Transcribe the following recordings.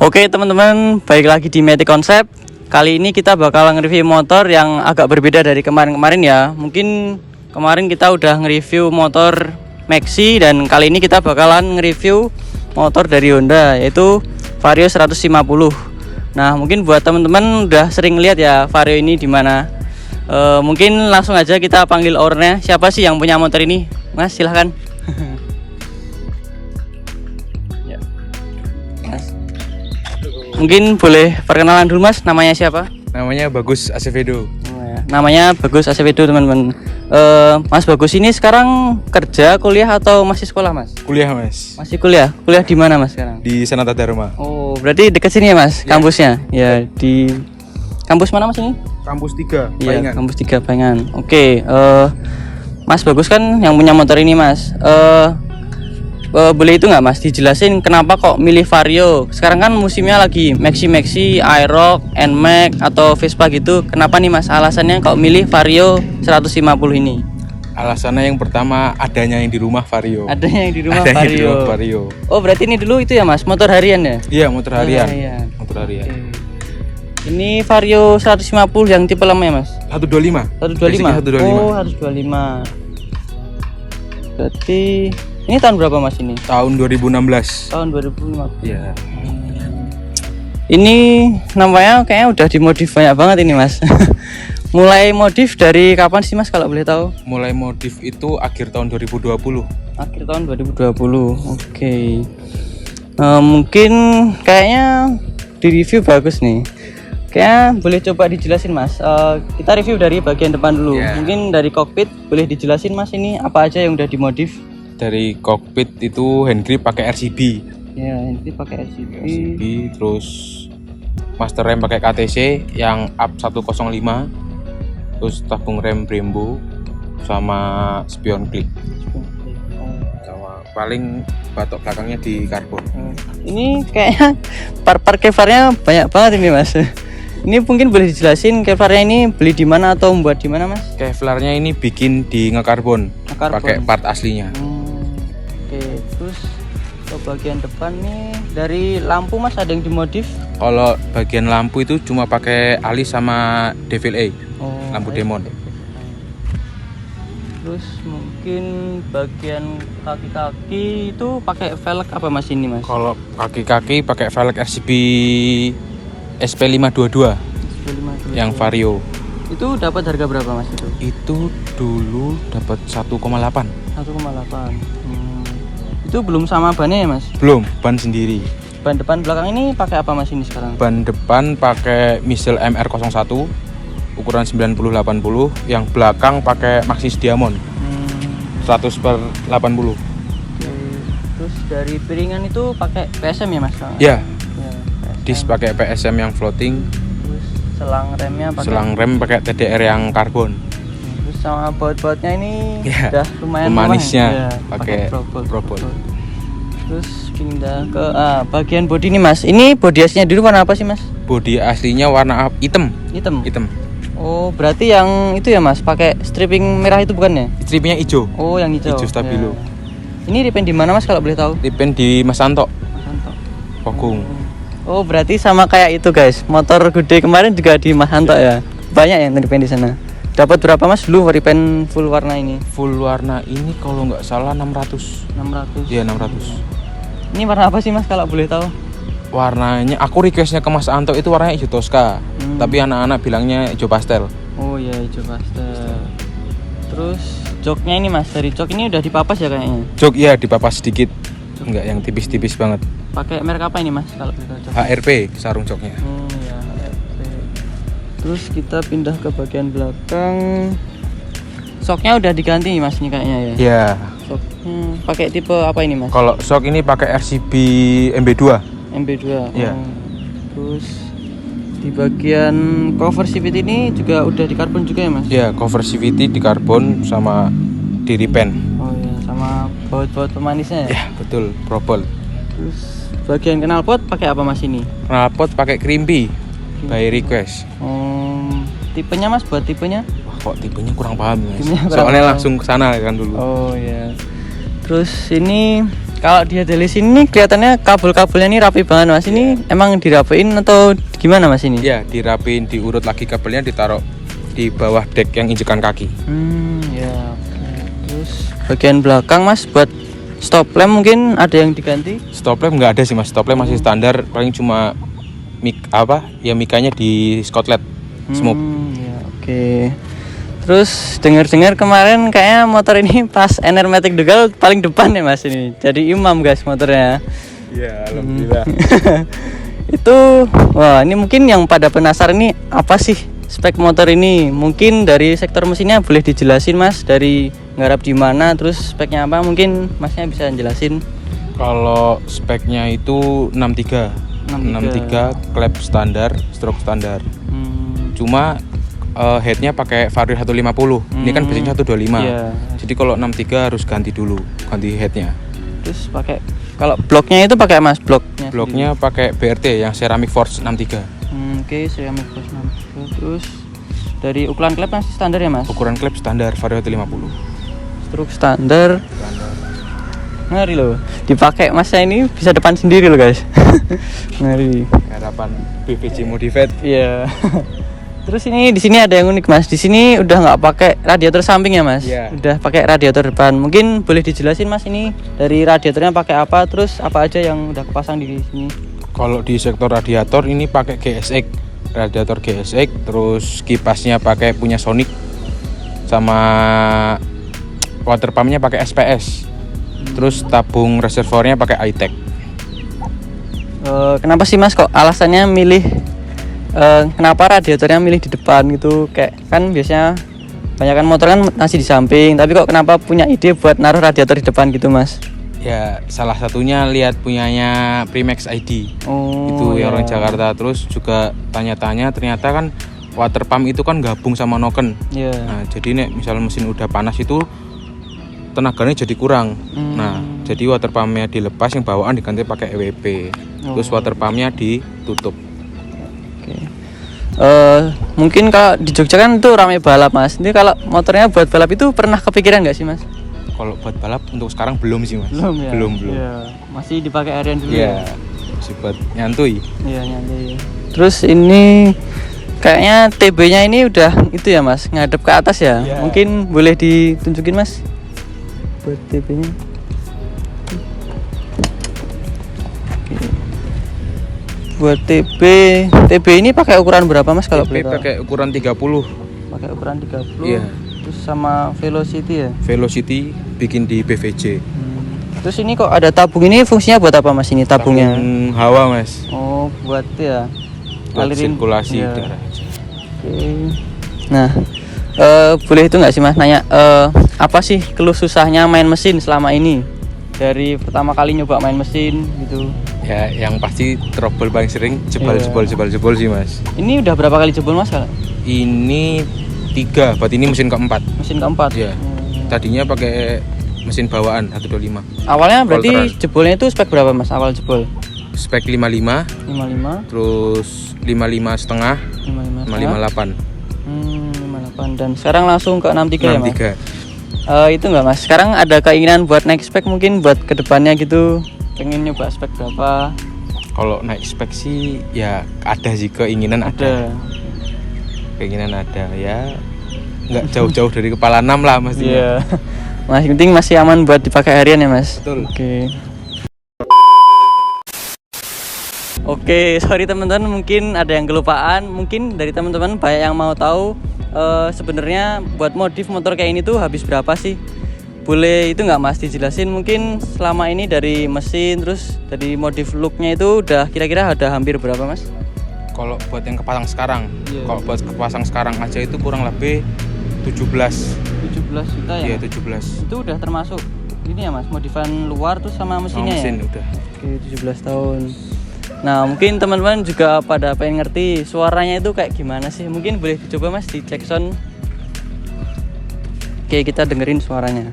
Oke teman-teman, balik lagi di Matic Concept. Kali ini kita bakal nge-review motor yang agak berbeda dari kemarin-kemarin ya. Mungkin kemarin kita udah nge-review motor Maxi, dan kali ini kita bakalan nge-review motor dari Honda, yaitu Vario 150. Nah, mungkin buat teman-teman udah sering lihat ya Vario ini di mana. Mungkin langsung aja kita panggil ownernya. Siapa sih yang punya motor ini? Mas, silahkan. Mungkin boleh perkenalan dulu Mas, namanya siapa? Namanya Bagus Acevedo. Namanya Bagus Acevedo teman-teman. Mas Bagus ini sekarang kerja, kuliah atau masih sekolah Mas? Kuliah Mas. Masih kuliah? Kuliah di mana Mas sekarang? Di Sanata Dharma. Oh, berarti dekat sini ya Mas, kampusnya? Ya, di kampus mana Mas ini? Kampus 3, Iya, Paingan. kampus 3 Paingan. Oke, Mas Bagus kan yang punya motor ini Mas. Boleh itu nggak Mas dijelasin kenapa kok milih Vario? Sekarang kan musimnya lagi Maxi, Aerox, Nmax atau Vespa gitu. Kenapa nih Mas alasannya kok milih Vario 150 ini? Alasannya yang pertama adanya yang di rumah Vario. Adanya yang di rumah Adanya Vario. di rumah Vario. Oh, berarti ini dulu itu ya Mas, motor harian ya? Iya, motor harian. Harian. Motor harian. Oke. Ini Vario 150 yang tipe lama ya Mas? 125. 125. 125. Oh, 125. Berarti ini tahun berapa Mas ini? Tahun 2016. Tahun 2015. Iya. Ini namanya kayaknya udah dimodif banyak banget ini Mas. Mulai modif dari kapan sih Mas kalau boleh tahu? Mulai modif itu akhir tahun 2020. Akhir tahun 2020. Oke. Mungkin kayaknya di review bagus nih. Kayaknya boleh coba dijelasin Mas. Kita review dari bagian depan dulu. Yeah. Mungkin dari kokpit boleh dijelasin Mas, ini apa aja yang udah dimodif? Dari kokpit itu hand grip pakai RCB. Ya, ini pakai RCB. Terus master rem pakai KTC yang up 105. Terus tabung rem Brembo sama spion clip. Sama paling batok belakangnya di karbon. Ini kayaknya part kevarnya banyak banget ini Mas. Ini mungkin boleh dijelasin kevarnya ini beli di mana atau membuat di mana Mas? Kevlarnya ini bikin di ngekarbon, Ngekarbon. pakai part aslinya. Oke, terus ke bagian depan nih dari lampu Mas ada yang dimodif? Kalau bagian lampu itu cuma pakai alis sama Devil A, lampu demon. Terus mungkin bagian kaki-kaki itu pakai velg apa Mas ini Mas? Kalau kaki-kaki pakai velg RCB SP522 yang Vario. Itu dapat harga berapa Mas itu? Itu dulu dapat 1,8. 1,8. Itu belum sama bannya ya Mas? Belum, ban sendiri. Ban depan belakang ini pakai apa Mas ini sekarang? Ban depan pakai Missile MR01 ukuran 90/80, yang belakang pakai Maxxis Diamond 100/80. Terus dari piringan itu pakai PSM ya Mas? Ya, PSM. disc pakai PSM yang floating. Terus selang remnya pakai Selang rem pakai TDR yang karbon. Terus sama baut-bautnya ini Ya, udah lumayan pemanisnya ya, pakai Probol. Terus pindah ke bagian bodi ini Mas. Ini bodi aslinya dulu warna apa sih Mas? Bodi aslinya warna hitam. Hitam. Oh, berarti yang itu ya Mas, pakai stripping merah itu bukan ya? Stripnya hijau. Oh, yang hijau. Hijau stabilo. Ya. Ini repaint di mana Mas kalau boleh tahu? Repaint di Mas Santo, Mas Anto. Pogung. Oh, berarti sama kayak itu guys. Motor gede kemarin juga di Mas Anto ya. Banyak yang repaint di sana. Dapat berapa Mas dulu repaint full warna ini? Full warna ini kalau nggak salah 600. 600. Iya, 600. Ini warna apa sih Mas kalau boleh tahu? Warnanya aku requestnya ke Mas Anto itu warnanya hijau Tosca. Tapi anak-anak bilangnya hijau pastel. Oh iya, hijau pastel. Terus joknya ini Mas, dari jok ini udah dipapas ya kayaknya? Jok ya dipapas sedikit. Enggak yang tipis-tipis banget. Pakai merek apa ini Mas kalau boleh tahu jok? HRP sarung joknya. Oh iya, HRP. Terus kita pindah ke bagian belakang. Shocknya udah diganti Mas ini kayaknya ya? Iya. Shocknya pakai tipe apa ini Mas? Kalau shock ini pakai RCB MB2. MB2. Iya. Terus di bagian cover CVT ini juga udah di karbon juga ya Mas? Ya, cover CVT di karbon sama di repaint. Oh iya, sama baut-baut pemanisnya ya? Ya, betul, Probol. Terus bagian knalpot pakai apa Mas ini? Knalpot pakai Crimpy by request. Tipenya Mas, buat tipenya? Wah, kok tipenya kurang paham Mas. Tipenya kurang Soalnya paham. langsung ke sana kan dulu. Oh iya. Terus ini Kalau dia dari sini kelihatannya kabel-kabelnya ini rapi banget mas. Ini emang dirapiin atau gimana mas ini? Ya, dirapiin, diurut lagi kabelnya, ditaruh di bawah dek yang injekan kaki. Ya. Oke. Terus bagian belakang mas buat stop lamp mungkin ada yang diganti? Stop lamp nggak ada sih mas, stop lamp masih standar, paling cuma mikanya di skotlet smooth. Ya, oke. Terus dengar-dengar kemarin kayaknya motor ini pas Enermatic Dugal paling depan ya mas ini. Jadi imam guys motornya. Iya, alhamdulillah. Itu wah ini mungkin yang pada penasaran ini apa sih spek motor ini? Mungkin dari sektor mesinnya boleh dijelasin mas, dari nggarap di mana, terus speknya apa? Mungkin masnya bisa jelasin. Kalau speknya itu 63 klep standar, stroke standar. Cuma headnya pakai Vario 150. Ini kan biasanya 125. Iya. Jadi kalau 63 harus ganti headnya. Terus pakai kalau bloknya itu pakai mas bloknya? Bloknya pakai BRT yang Ceramic Force 63. Oke, Ceramic Force 63. Terus dari ukuran klep masih standar ya mas? Ukuran klep standar Vario 150. Stroke standar. Ngeri loh. Dipakai masnya ini bisa depan sendiri loh guys. Ngeri. Harapan BVJ Modified. Iya. Terus ini di sini ada yang unik mas. Di sini udah nggak pakai radiator samping ya mas. Iya. Udah pakai radiator depan. Mungkin boleh dijelasin mas ini dari radiatornya pakai apa? Terus apa aja yang udah kepasang di sini? Kalau di sektor radiator ini pakai GSX, radiator GSX. Terus kipasnya pakai punya Sonic. Sama water pumpnya pakai SPS. Terus tabung reservoirnya pakai iTech. Kenapa sih mas kok alasannya milih? Kenapa radiatornya milih di depan gitu? Kayak kan biasanya banyak kan motor kan masih di samping, tapi kok kenapa punya ide buat naruh radiator di depan gitu mas? Ya salah satunya lihat punyanya Primax ID. Itu yang orang Jakarta. Terus juga tanya-tanya, ternyata kan water pump itu kan gabung sama noken. Nah jadi nih misal mesin udah panas itu tenaganya jadi kurang. Nah jadi water pumpnya dilepas, yang bawaan diganti pakai EWP. Terus water pumpnya ditutup. Mungkin kalau di Jogja kan itu ramai balap mas. Ini kalau motornya buat balap itu pernah kepikiran nggak sih mas? Kalau buat balap untuk sekarang belum sih mas. Belum. Ya. Masih dipakai harian dulu. Iya. Masih buat nyantui. Iya nyantui. Terus ini kayaknya TB-nya ini udah itu ya mas, ngadep ke atas ya. Yeah. Mungkin boleh ditunjukin mas buat TB-nya. Buat TB ini pakai ukuran berapa mas kalau boleh tahu? Pakai ukuran 30. Pakai ukuran 30. Iya. Terus sama velocity ya? Velocity bikin di BVJ. Terus ini kok ada tabung, ini fungsinya buat apa mas ini tabungnya? Tabung hawa mas. Oh buat ya? Buat sirkulasi ya. udara. Oke. Nah, boleh itu nggak sih mas nanya apa sih keluh susahnya main mesin selama ini? Dari pertama kali nyoba main mesin gitu. Ya, yang pasti trouble paling sering jebol sih mas. Ini udah berapa kali jebol mas? Ini 3, berarti ini mesin keempat. Mesin keempat? Iya. Tadinya pakai mesin bawaan 125. Awalnya berarti jebolnya itu spek berapa mas awal jebol? Spek 55. Terus 55 setengah. 58. 58 dan sekarang langsung ke 63 ya mas? 63. Itu enggak mas? Sekarang ada keinginan buat naik spek mungkin buat kedepannya gitu? Pengen nyoba spek berapa? Kalau naik spek sih ya ada sih, keinginan ada. Keinginan ada ya, nggak jauh-jauh dari kepala 6 lah mestinya. Iya. Mas penting masih aman buat dipakai harian ya mas. Betul. Oke, sorry teman-teman, mungkin ada yang kelupaan. Mungkin dari teman-teman banyak yang mau tahu sebenarnya buat modif motor kayak ini tuh habis berapa sih? Boleh itu nggak mas dijelasin mungkin selama ini dari mesin terus dari modif looknya itu udah kira-kira ada hampir berapa mas? Kalau buat yang kepasang sekarang, kalau buat kepasang sekarang aja itu kurang lebih 17 juta ya? Iya 17. Itu udah termasuk ini ya mas, modifan luar tuh sama mesinnya mesin ya? Udah. Oke 17 tahun. Nah mungkin teman-teman juga pada pengen ngerti suaranya itu kayak gimana sih? Mungkin boleh dicoba mas di cek sound. Oke kita dengerin suaranya.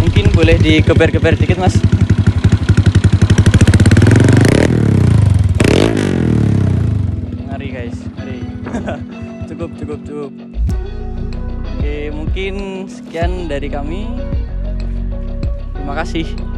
Mungkin boleh digeber-geber dikit mas. Ngeri guys, ngeri. cukup. Oke, mungkin sekian dari kami. Terima kasih.